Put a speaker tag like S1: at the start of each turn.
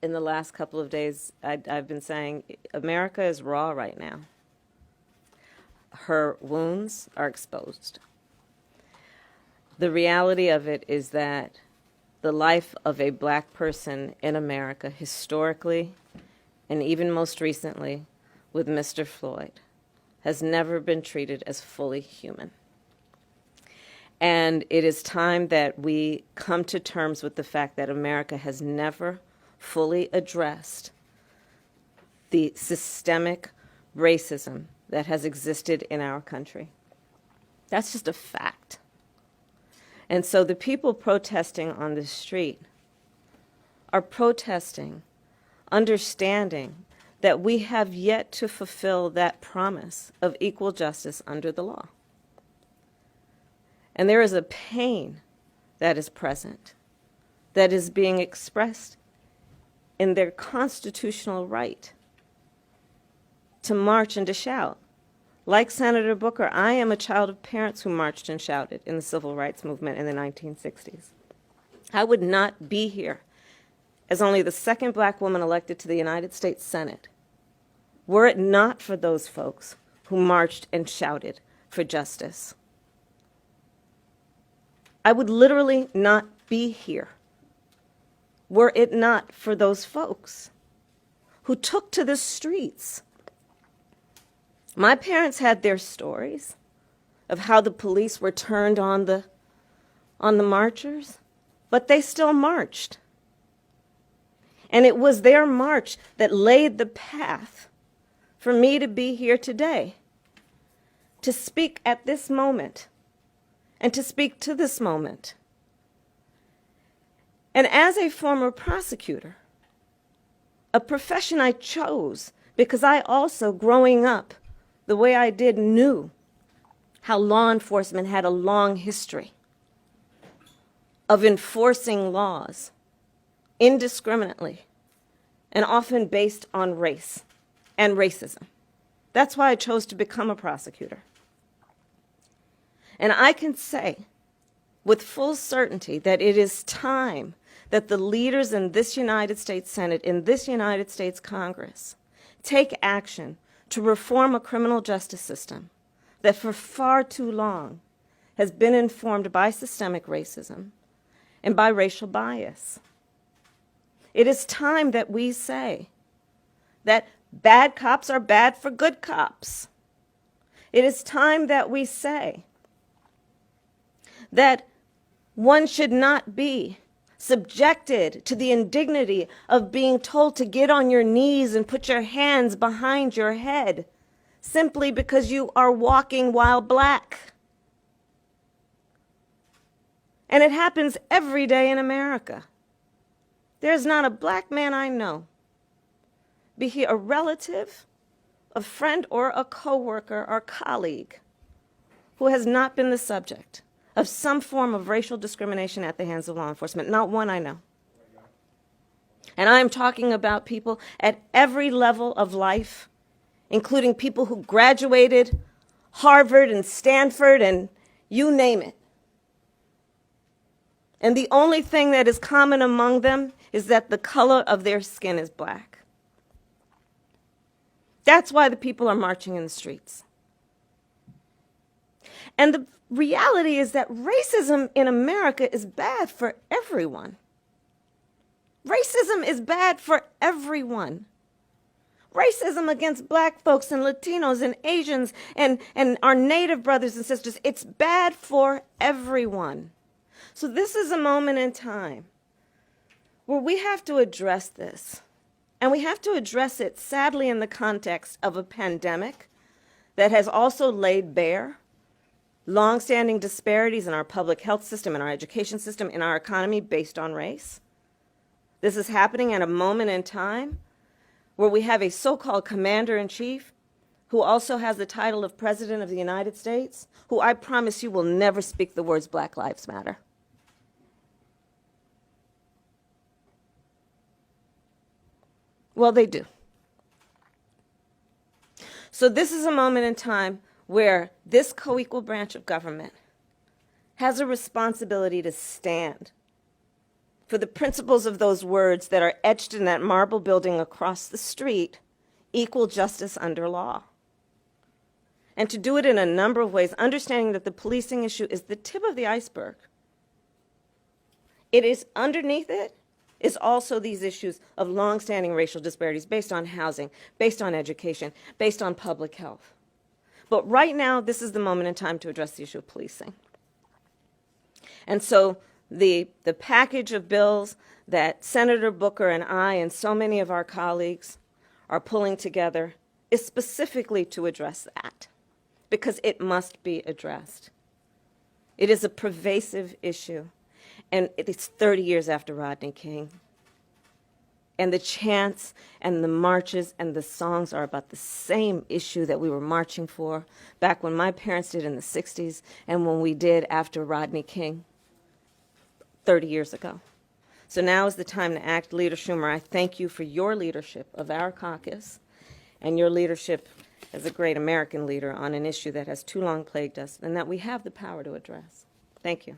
S1: in the last couple of days, I've been saying America is raw right now. Her wounds are exposed. The reality of it is that the life of a black person in America, historically, and even most recently with Mr. Floyd, has never been treated as fully human. And it is time that we come to terms with the fact that America has never fully addressed the systemic racism that has existed in our country. That's just a fact. And so the people protesting on the street are protesting, understanding that we have yet to fulfill that promise of equal justice under the law. And there is a pain that is present, that is being expressed in their constitutional right to march and to shout. Like Senator Booker, I am a child of parents who marched and shouted in the civil rights movement in the 1960s. I would not be here as only the second black woman elected to the United States Senate were it not for those folks who marched and shouted for justice. I would literally not be here were it not for those folks who took to the streets. My parents had their stories of how the police were turned on the marchers, but they still marched. And it was their march that laid the path for me to be here today, to speak at this moment, and to speak to this moment. And as a former prosecutor, a profession I chose because I also, growing up the way I did, knew how law enforcement had a long history of enforcing laws indiscriminately and often based on race and racism. That's why I chose to become a prosecutor. And I can say with full certainty that it is time that the leaders in this United States Senate, in this United States Congress, take action to reform a criminal justice system that for far too long has been informed by systemic racism and by racial bias. It is time that we say that bad cops are bad for good cops. It is time that we say that one should not be subjected to the indignity of being told to get on your knees and put your hands behind your head simply because you are walking while black. And it happens every day in America. There's not a black man I know, be he a relative, a friend, or a coworker or colleague, who has not been the subject of some form of racial discrimination at the hands of law enforcement. Not one I know. And I am talking about people at every level of life, including people who graduated Harvard and Stanford and you name it. And the only thing that is common among them is that the color of their skin is black. That's why the people are marching in the streets. And the reality is that racism in America is bad for everyone. Racism is bad for everyone. Racism against black folks and Latinos and Asians and our Native brothers and sisters, it's bad for everyone. So this is a moment in time where we have to address this. And we have to address it, sadly, in the context of a pandemic that has also laid bare longstanding disparities in our public health system, in our education system, in our economy based on race. This is happening at a moment in time where we have a so-called commander-in-chief who also has the title of President of the United States, who I promise you will never speak the words Black Lives Matter. Well, they do. So this is a moment in time where this co-equal branch of government has a responsibility to stand for the principles of those words that are etched in that marble building across the street, equal justice under law. And to do it in a number of ways, understanding that the policing issue is the tip of the iceberg. It is underneath it is also these issues of longstanding racial disparities based on housing, based on education, based on public health. But right now, this is the moment in time to address the issue of policing. And so the package of bills that Senator Booker and I and so many of our colleagues are pulling together is specifically to address that, because it must be addressed. It is a pervasive issue, and it's 30 years after Rodney King. And the chants and the marches and the songs are about the same issue that we were marching for back when my parents did in the 60s and when we did after Rodney King 30 years ago. So now is the time to act. Leader Schumer, I thank you for your leadership of our caucus and your leadership as a great American leader on an issue that has too long plagued us and that we have the power to address. Thank you.